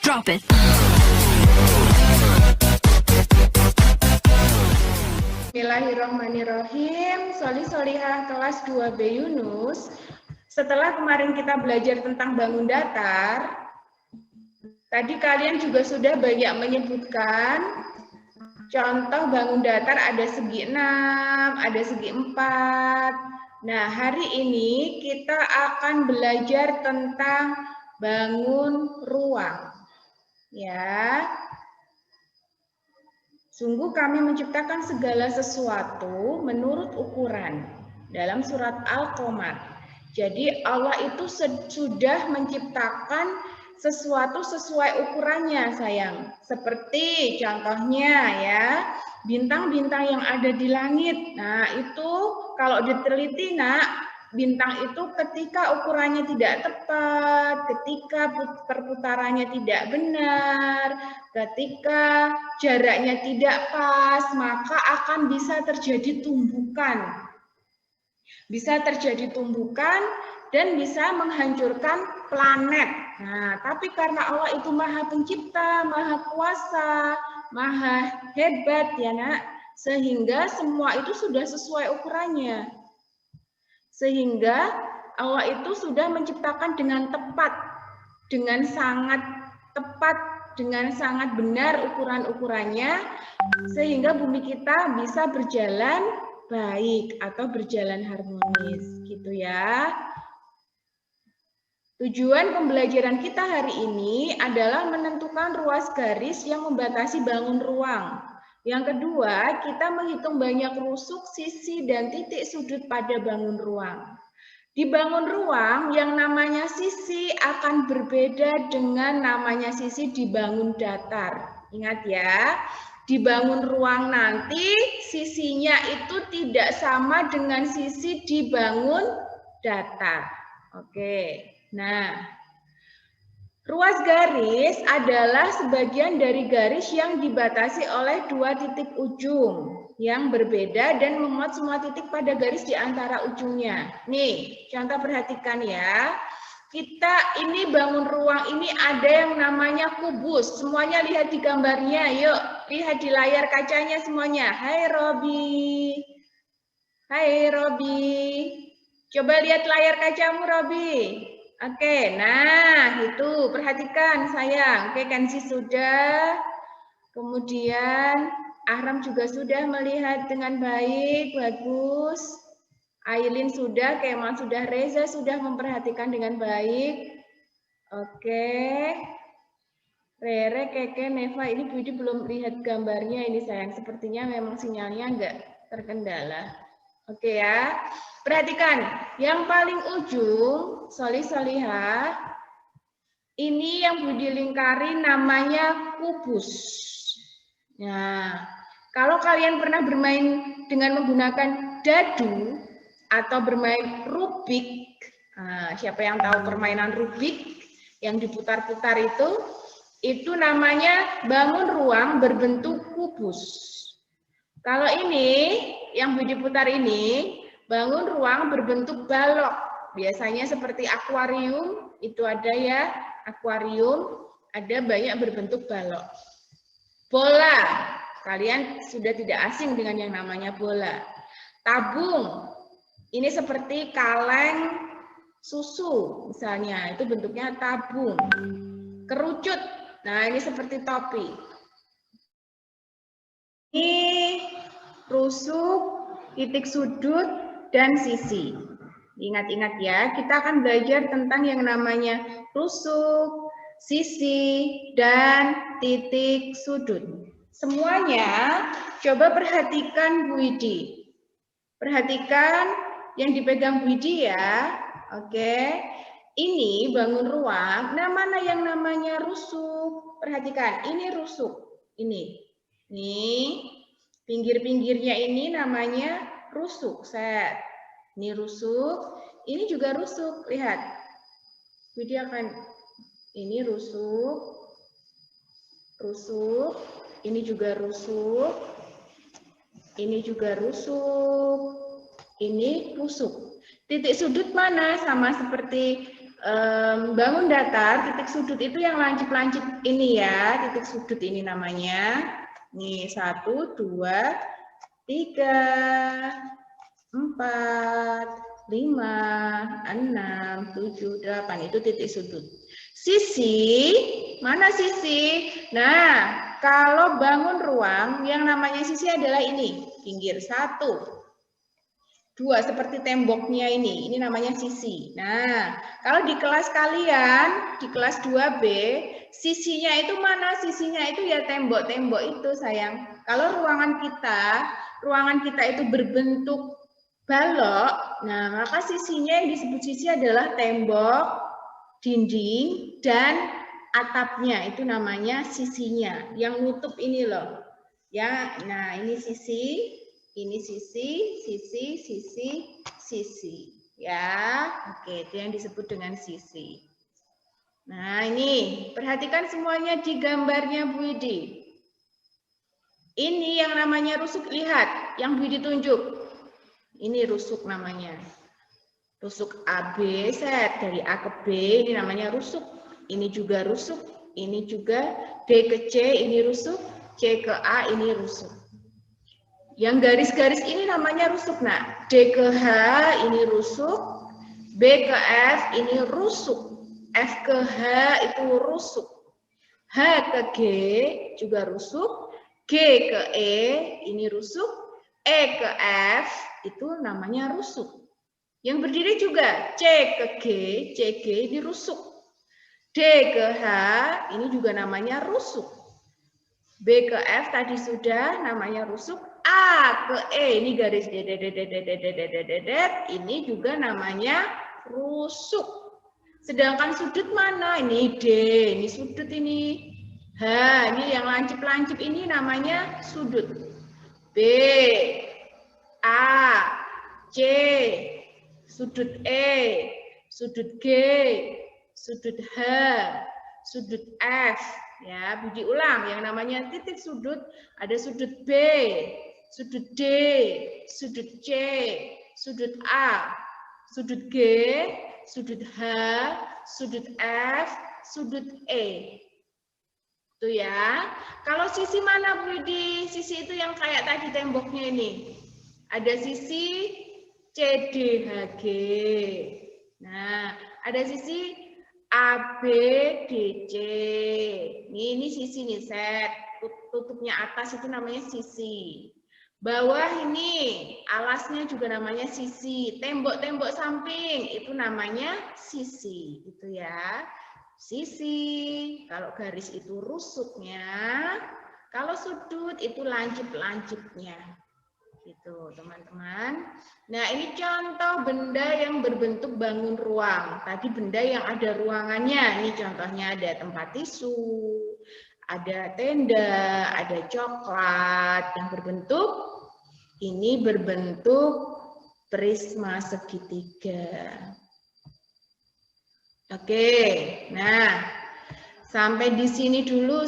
Drop it. Bismillahirrahmanirrahim. Solihah kelas 2B Yunus. Setelah kemarin kita belajar tentang bangun datar, tadi kalian juga sudah banyak menyebutkan contoh bangun datar ada segi 6, ada segi 4. Nah, hari ini kita akan belajar tentang bangun ruang. Ya. Sungguh kami menciptakan segala sesuatu menurut ukuran dalam surat Al-Qamar. Jadi Allah itu sudah menciptakan sesuatu sesuai ukurannya, sayang. Seperti contohnya ya, bintang-bintang yang ada di langit. Nah, itu kalau diteliti, Nak, bintang itu ketika ukurannya tidak tepat, ketika perputarannya tidak benar, ketika jaraknya tidak pas, maka akan bisa terjadi tumbukan. Bisa terjadi tumbukan dan bisa menghancurkan planet. Nah, tapi karena Allah itu Maha Pencipta, Maha Kuasa, Maha Hebat ya, Nak, sehingga semua itu sudah sesuai ukurannya. Sehingga Allah itu sudah menciptakan dengan tepat, dengan sangat tepat, dengan sangat benar ukuran-ukurannya, sehingga bumi kita bisa berjalan baik atau berjalan harmonis, gitu ya. Tujuan pembelajaran kita hari ini adalah menentukan ruas garis yang membatasi bangun ruang. Yang kedua, kita menghitung banyak rusuk, sisi, dan titik sudut pada bangun ruang. Di bangun ruang, yang namanya sisi akan berbeda dengan namanya sisi di bangun datar. Ingat ya, di bangun ruang nanti sisinya itu tidak sama dengan sisi di bangun datar. Oke, nah. Ruas garis adalah sebagian dari garis yang dibatasi oleh dua titik ujung yang berbeda dan memuat semua titik pada garis di antara ujungnya. Nih, contoh perhatikan ya. Kita ini bangun ruang ini ada yang namanya kubus. Semuanya lihat di gambarnya. Yuk, lihat di layar kacanya semuanya. Hai Robi. Hai Robi. Coba lihat layar kacamu Robi. Oke, nah itu perhatikan sayang. Oke, Kansi sudah. Kemudian Ahram juga sudah melihat dengan baik, bagus. Ailin sudah, Kemal sudah, Reza sudah memperhatikan dengan baik. Oke. Rere, Keke, Neva, ini Budi belum lihat gambarnya ini sayang. Sepertinya memang sinyalnya enggak terkendala. Oke ya. Perhatikan, yang paling ujung, solihah, ini yang Budi lingkari namanya kubus. Nah, kalau kalian pernah bermain dengan menggunakan dadu atau bermain Rubik, siapa yang tahu permainan Rubik yang diputar-putar itu namanya bangun ruang berbentuk kubus. Kalau ini, yang Budi putar ini, bangun ruang berbentuk balok. Biasanya seperti akuarium, itu ada ya, akuarium, ada banyak berbentuk balok. Bola, kalian sudah tidak asing dengan yang namanya bola. Tabung, ini seperti kaleng susu, misalnya, itu bentuknya tabung. Kerucut, nah ini seperti topi. Ini rusuk, titik sudut, dan sisi. Ingat-ingat ya, kita akan belajar tentang yang namanya rusuk, sisi, dan titik sudut. Semuanya, coba perhatikan Bu Widi. Perhatikan yang dipegang Bu Widi ya. Oke, ini bangun ruang, mana yang namanya rusuk. Perhatikan, ini rusuk. Ini. Nih, pinggir-pinggirnya ini namanya rusuk. Set. Ini rusuk, ini juga rusuk. Lihat. Widi akan ini rusuk. Rusuk, ini juga rusuk. Ini juga rusuk. Ini rusuk. Titik sudut mana? Sama seperti bangun datar, titik sudut itu yang lancip-lancip ini ya, titik sudut ini namanya. Nih, 1, 2, 3, 4, 5, 6, 7, 8. Itu titik sudut. Sisi, mana sisi? Nah, kalau bangun ruang, yang namanya sisi adalah ini. Pinggir 1. 2, seperti temboknya ini namanya sisi. Nah, kalau di kelas kalian, di kelas 2B, sisinya itu mana? Sisinya itu ya tembok-tembok itu sayang. Kalau ruangan kita itu berbentuk balok, nah maka sisinya yang disebut sisi adalah tembok, dinding, dan atapnya. Itu namanya sisinya, yang nutup ini loh. Ya, nah ini sisi. Ini sisi, sisi, sisi, sisi. Ya, oke, itu yang disebut dengan sisi. Nah, ini perhatikan semuanya di gambarnya Bu Widi. Ini yang namanya rusuk, lihat, yang Bu Widi tunjuk. Ini rusuk namanya. Rusuk A, B, Z, dari A ke B, ini namanya rusuk. Ini juga rusuk, ini juga D ke C, ini rusuk, C ke A, ini rusuk. Yang garis-garis ini namanya rusuk, nak. D ke H ini rusuk, B ke F ini rusuk, F ke H itu rusuk, H ke G juga rusuk, G ke E ini rusuk, E ke F itu namanya rusuk. Yang berdiri juga C ke G, CG ini rusuk, D ke H ini juga namanya rusuk, B ke F tadi sudah namanya rusuk, A ke E ini garis ini juga namanya rusuk. Sedangkan sudut mana? Ini D, ini sudut ini. H, ini yang lancip-lancip ini namanya sudut. B, A, C, sudut E, sudut G, sudut H, sudut F. Ya, Budi ulang, yang namanya titik sudut ada sudut B, sudut D, sudut C, sudut A, sudut G, sudut H, sudut F, sudut E. Itu ya. Kalau sisi mana Bu Widi? Sisi itu yang kayak tadi temboknya ini. Ada sisi CDHG. Nah, ada sisi ABDC. Ini sisi nih, set. Tutupnya atas itu namanya sisi. Bawah ini alasnya juga namanya sisi. Tembok-tembok samping itu namanya sisi. Itu ya. Sisi. Kalau garis itu rusuknya. Kalau sudut itu lancip-lancipnya. Gitu, teman-teman. Nah, ini contoh benda yang berbentuk bangun ruang. Tadi benda yang ada ruangannya. Ini contohnya ada tempat tisu, ada tenda, ada coklat yang berbentuk prisma segitiga. Oke, nah sampai di sini dulu.